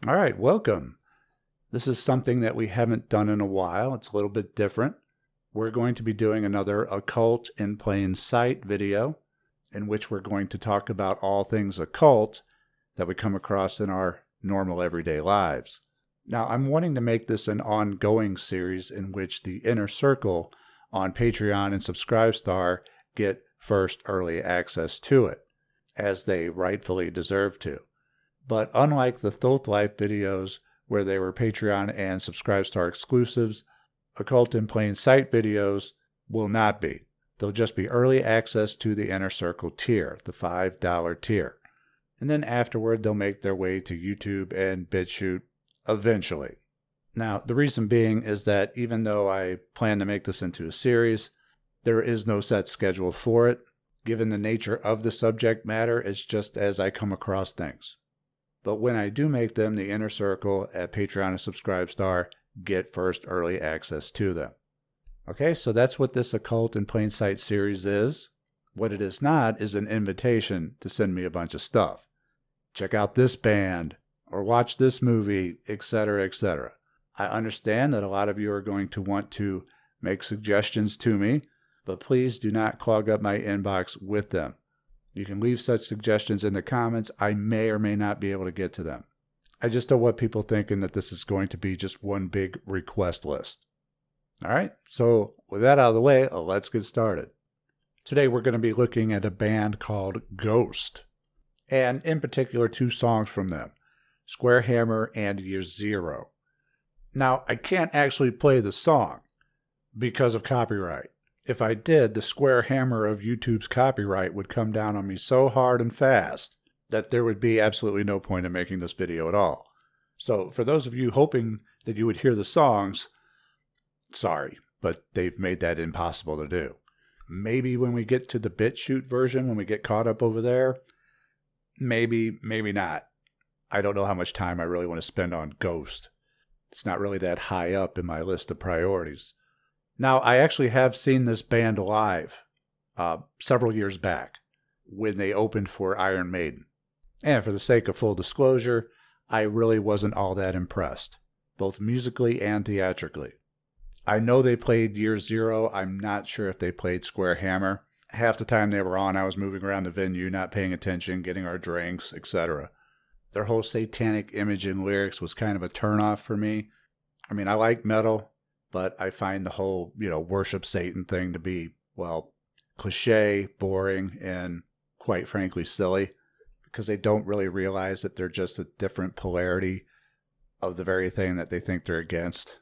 All right, welcome. This is something that we haven't done in a while. It's a little bit different. We're going to be doing another Occult in Plain Sight video in which we're going to talk about all things occult that we come across in our normal everyday lives. Now, I'm wanting to make this an ongoing series in which the inner circle on Patreon and Subscribestar get first early access to it, as they rightfully deserve to. But unlike the Thoth Life videos where they were Patreon and Subscribestar exclusives, Occult in Plain Sight videos will not be. They'll just be early access to the Inner Circle tier, the $5 tier. And then afterward, they'll make their way to YouTube and BitChute eventually. Now, the reason being is that even though I plan to make this into a series, there is no set schedule for it. Given the nature of the subject matter, it's just as I come across things. But when I do make them, the Inner Circle at Patreon and Subscribestar get first early access to them. Okay, so that's what this Occult in Plain Sight series is. What it is not is an invitation to send me a bunch of stuff. Check out this band, or watch this movie, etc., etc. I understand that a lot of you are going to want to make suggestions to me, but please do not clog up my inbox with them. You can leave such suggestions in the comments. I may or may not be able to get to them. I just don't want people thinking that this is going to be just one big request list. All right, so with that out of the way, let's get started. Today we're going to be looking at a band called Ghost, and in particular 2 songs from them, Square Hammer and Year Zero. Now, I can't actually play the song because of copyright. If I did, the square hammer of YouTube's copyright would come down on me so hard and fast that there would be absolutely no point in making this video at all. So for those of you hoping that you would hear the songs, sorry, but they've made that impossible to do. Maybe when we get to the BitChute version, when we get caught up over there, maybe not. I don't know how much time I really want to spend on Ghost. It's not really that high up in my list of priorities. Now, I actually have seen this band live several years back when they opened for Iron Maiden. And for the sake of full disclosure, I really wasn't all that impressed, both musically and theatrically. I know they played Year Zero. I'm not sure if they played Square Hammer. Half the time they were on, I was moving around the venue, not paying attention, getting our drinks, etc. Their whole satanic image and lyrics was kind of a turnoff for me. I mean, I like metal, but I find the whole, worship Satan thing to be, cliche, boring, and quite frankly silly, because they don't really realize that they're just a different polarity of the very thing that they think they're against.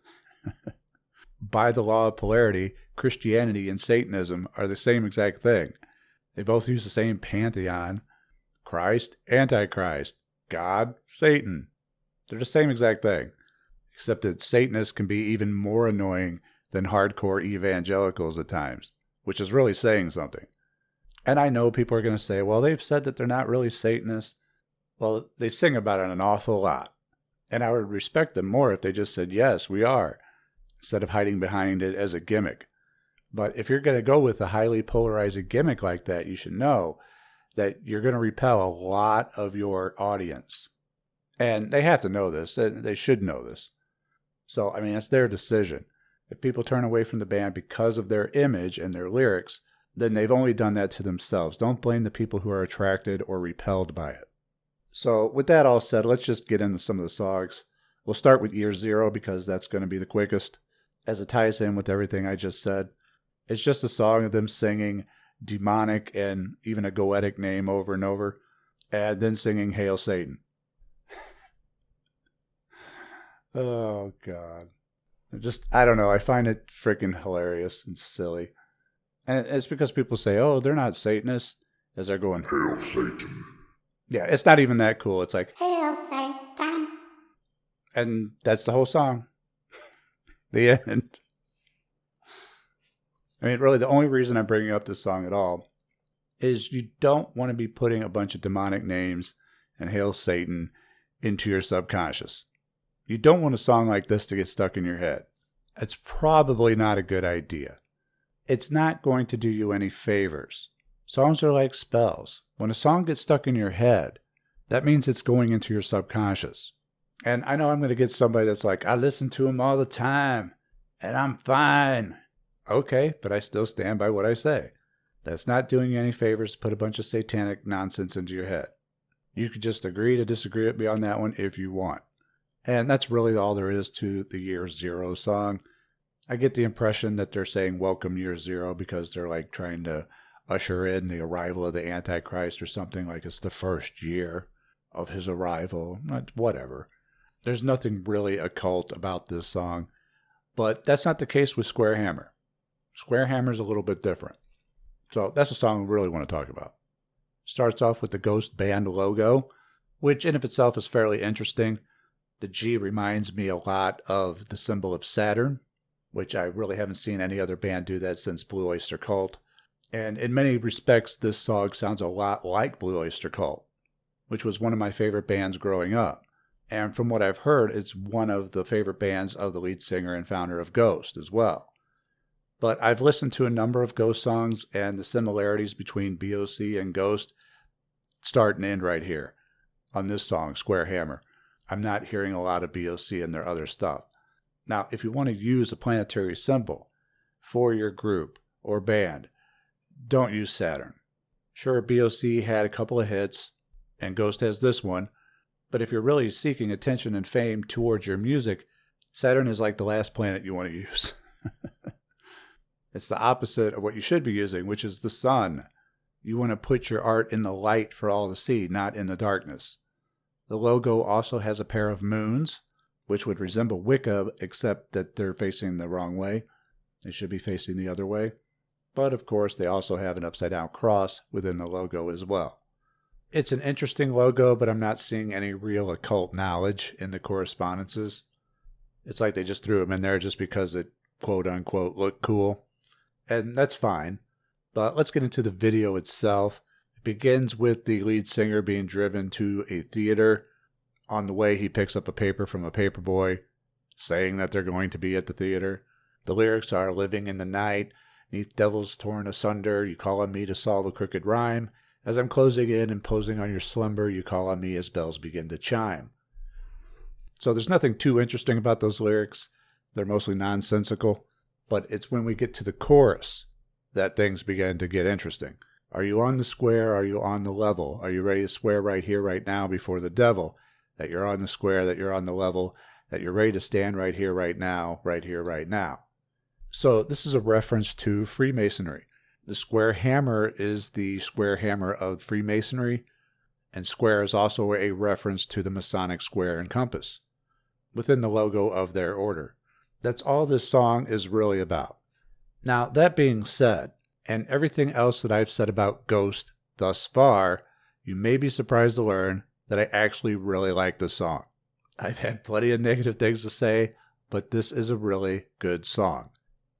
By the law of polarity, Christianity and Satanism are the same exact thing. They both use the same pantheon: Christ, Antichrist, God, Satan. They're the same exact thing. Except that Satanists can be even more annoying than hardcore evangelicals at times, which is really saying something. And I know people are going to say, well, they've said that they're not really Satanists. Well, they sing about it an awful lot. And I would respect them more if they just said, yes, we are, instead of hiding behind it as a gimmick. But if you're going to go with a highly polarizing gimmick like that, you should know that you're going to repel a lot of your audience. And they have to know this. They should know this. So, I mean, it's their decision. If people turn away from the band because of their image and their lyrics, then they've only done that to themselves. Don't blame the people who are attracted or repelled by it. So, with that all said, let's just get into some of the songs. We'll start with Year Zero because that's going to be the quickest, as it ties in with everything I just said. It's just a song of them singing demonic and even a Goetic name over and over, and then singing Hail Satan. Oh, God. I don't know. I find it freaking hilarious and silly. And it's because people say, oh, they're not Satanists, as they're going, Hail Satan. Yeah, it's not even that cool. It's like, Hail Satan. And that's the whole song. The end. I mean, really, the only reason I'm bringing up this song at all is you don't want to be putting a bunch of demonic names and Hail Satan into your subconscious. You don't want a song like this to get stuck in your head. It's probably not a good idea. It's not going to do you any favors. Songs are like spells. When a song gets stuck in your head, that means it's going into your subconscious. And I know I'm going to get somebody that's like, I listen to him all the time, and I'm fine. Okay, but I still stand by what I say. That's not doing you any favors to put a bunch of satanic nonsense into your head. You could just agree to disagree with me on that one if you want. And that's really all there is to the Year Zero song. I get the impression that they're saying welcome Year Zero because they're like trying to usher in the arrival of the Antichrist or something, like it's the first year of his arrival. Whatever. There's nothing really occult about this song, but that's not the case with Square Hammer. Square Hammer's a little bit different. So that's a song we really want to talk about. Starts off with the Ghost Band logo, which in of itself is fairly interesting. The G reminds me a lot of the symbol of Saturn, which I really haven't seen any other band do that since Blue Oyster Cult. And in many respects, this song sounds a lot like Blue Oyster Cult, which was one of my favorite bands growing up. And from what I've heard, it's one of the favorite bands of the lead singer and founder of Ghost as well. But I've listened to a number of Ghost songs, and the similarities between BOC and Ghost start and end right here on this song, Square Hammer. I'm not hearing a lot of BOC in their other stuff. Now, if you want to use a planetary symbol for your group or band, don't use Saturn. Sure, BOC had a couple of hits, and Ghost has this one, but if you're really seeking attention and fame towards your music, Saturn is like the last planet you want to use. It's the opposite of what you should be using, which is the sun. You want to put your art in the light for all to see, not in the darkness. The logo also has a pair of moons, which would resemble Wicca, except that they're facing the wrong way. They should be facing the other way. But of course, they also have an upside-down cross within the logo as well. It's an interesting logo, but I'm not seeing any real occult knowledge in the correspondences. It's like they just threw them in there just because it, quote-unquote, looked cool. And that's fine. But let's get into the video itself. It begins with the lead singer being driven to a theater. On the way, he picks up a paper from a paperboy saying that they're going to be at the theater. The lyrics are, living in the night, 'neath devils torn asunder, you call on me to solve a crooked rhyme. As I'm closing in and posing on your slumber, you call on me as bells begin to chime. So there's nothing too interesting about those lyrics. They're mostly nonsensical. But it's when we get to the chorus that things begin to get interesting. Are you on the square? Are you on the level? Are you ready to swear right here, right now, before the devil, that you're on the square, that you're on the level, that you're ready to stand right here, right now, right here, right now? So this is a reference to Freemasonry. The square hammer is the square hammer of Freemasonry, and square is also a reference to the Masonic square and compass within the logo of their order. That's all this song is really about. Now, that being said, and everything else that I've said about Ghost thus far, you may be surprised to learn that I actually really like this song. I've had plenty of negative things to say, but this is a really good song.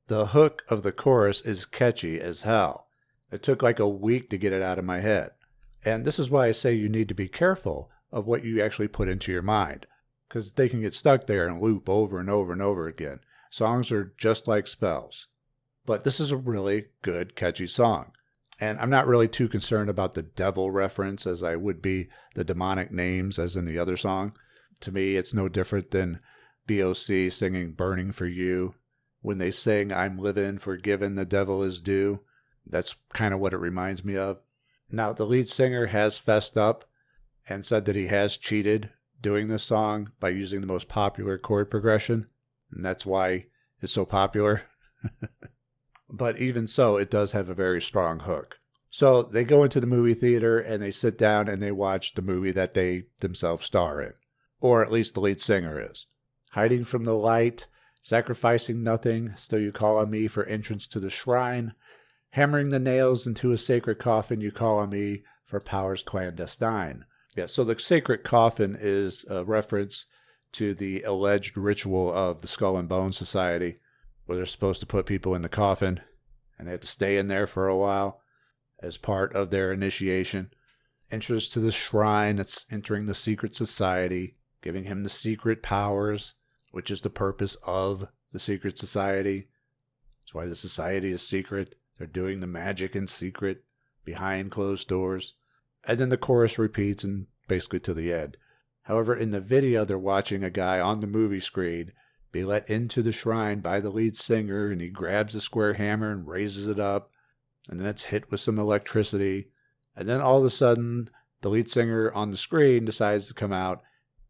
The hook of the chorus is catchy as hell. It took like a week to get it out of my head. And this is why I say you need to be careful of what you actually put into your mind, because they can get stuck there and loop over and over and over again. Songs are just like spells. But this is a really good, catchy song. And I'm not really too concerned about the devil reference as I would be the demonic names as in the other song. To me, it's no different than BOC singing Burning for You. When they sing, I'm living, forgiven, the devil is due. That's kind of what it reminds me of. Now, the lead singer has fessed up and said that he has cheated doing this song by using the most popular chord progression, and that's why it's so popular. But even so, it does have a very strong hook. So they go into the movie theater and they sit down and they watch the movie that they themselves star in, or at least the lead singer is. Hiding from the light, sacrificing nothing, still you call on me for entrance to the shrine. Hammering the nails into a sacred coffin, you call on me for powers clandestine. Yeah, so the sacred coffin is a reference to the alleged ritual of the Skull and Bone Society, where they're supposed to put people in the coffin, and they have to stay in there for a while as part of their initiation. Entrance to the shrine, that's entering the secret society, giving him the secret powers, which is the purpose of the secret society. That's why the society is secret. They're doing the magic in secret, behind closed doors. And then the chorus repeats and basically to the end. However, in the video, they're watching a guy on the movie screen be let into the shrine by the lead singer, and he grabs a square hammer and raises it up, and then it's hit with some electricity. And then all of a sudden, the lead singer on the screen decides to come out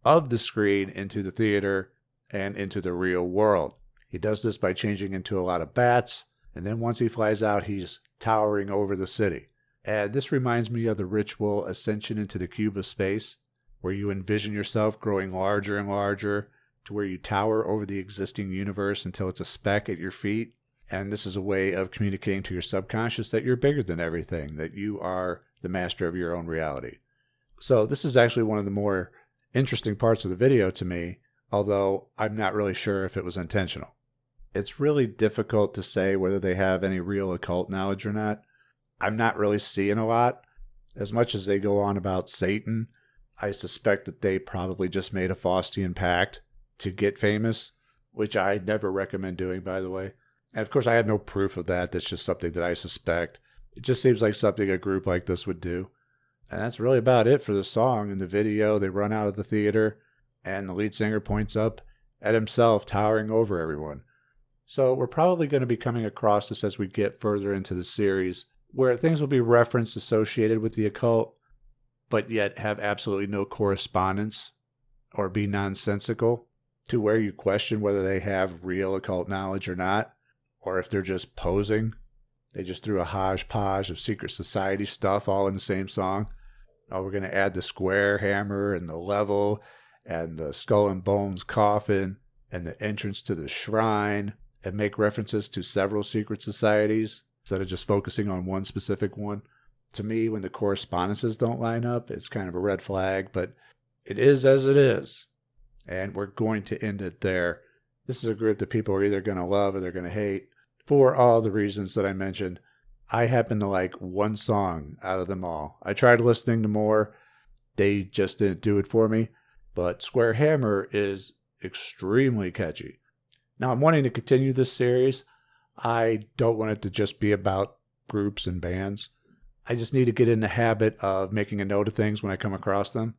of the screen into the theater and into the real world. He does this by changing into a lot of bats, and then once he flies out, he's towering over the city. And this reminds me of the ritual Ascension into the Cube of Space, where you envision yourself growing larger and larger to where you tower over the existing universe until it's a speck at your feet. And this is a way of communicating to your subconscious that you're bigger than everything, that you are the master of your own reality. So this is actually one of the more interesting parts of the video to me, although I'm not really sure if it was intentional. It's really difficult to say whether they have any real occult knowledge or not. I'm not really seeing a lot. As much as they go on about Satan, I suspect that they probably just made a Faustian pact to get famous, which I never recommend doing, by the way. And of course, I have no proof of that. That's just something that I suspect. It just seems like something a group like this would do. And that's really about it for the song. In the video, they run out of the theater, and the lead singer points up at himself, towering over everyone. So we're probably going to be coming across this as we get further into the series, where things will be referenced associated with the occult, but yet have absolutely no correspondence or be nonsensical, to where you question whether they have real occult knowledge or not, or if they're just posing. They just threw a hodgepodge of secret society stuff all in the same song. Oh, we're going to add the square hammer and the level and the skull and bones coffin and the entrance to the shrine, and make references to several secret societies instead of just focusing on one specific one. To me, when the correspondences don't line up, it's kind of a red flag, but it is as it is. And we're going to end it there. This is a group that people are either going to love or they're going to hate for all the reasons that I mentioned. I happen to like one song out of them all. I tried listening to more. They just didn't do it for me. But Square Hammer is extremely catchy. Now, I'm wanting to continue this series. I don't want it to just be about groups and bands. I just need to get in the habit of making a note of things when I come across them.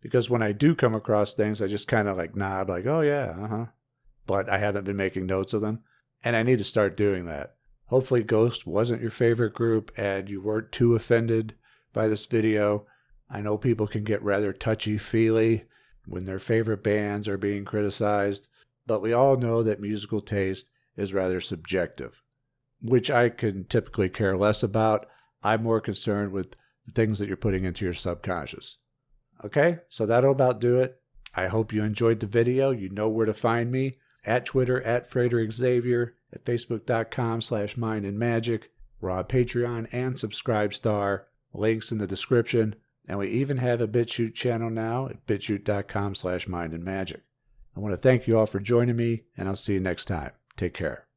Because when I do come across things, I just kind of like nod, like, oh yeah, But I haven't been making notes of them. And I need to start doing that. Hopefully Ghost wasn't your favorite group and you weren't too offended by this video. I know people can get rather touchy-feely when their favorite bands are being criticized, but we all know that musical taste is rather subjective, which I can typically care less about. I'm more concerned with the things that you're putting into your subconscious. Okay, so that'll about do it. I hope you enjoyed the video. You know where to find me. At Twitter, at Frater Xavier, at Facebook.com/mindandmagick. We're on Patreon and Subscribestar. Links in the description. And we even have a BitChute channel now at bitchute.com/mindandmagick. I want to thank you all for joining me, and I'll see you next time. Take care.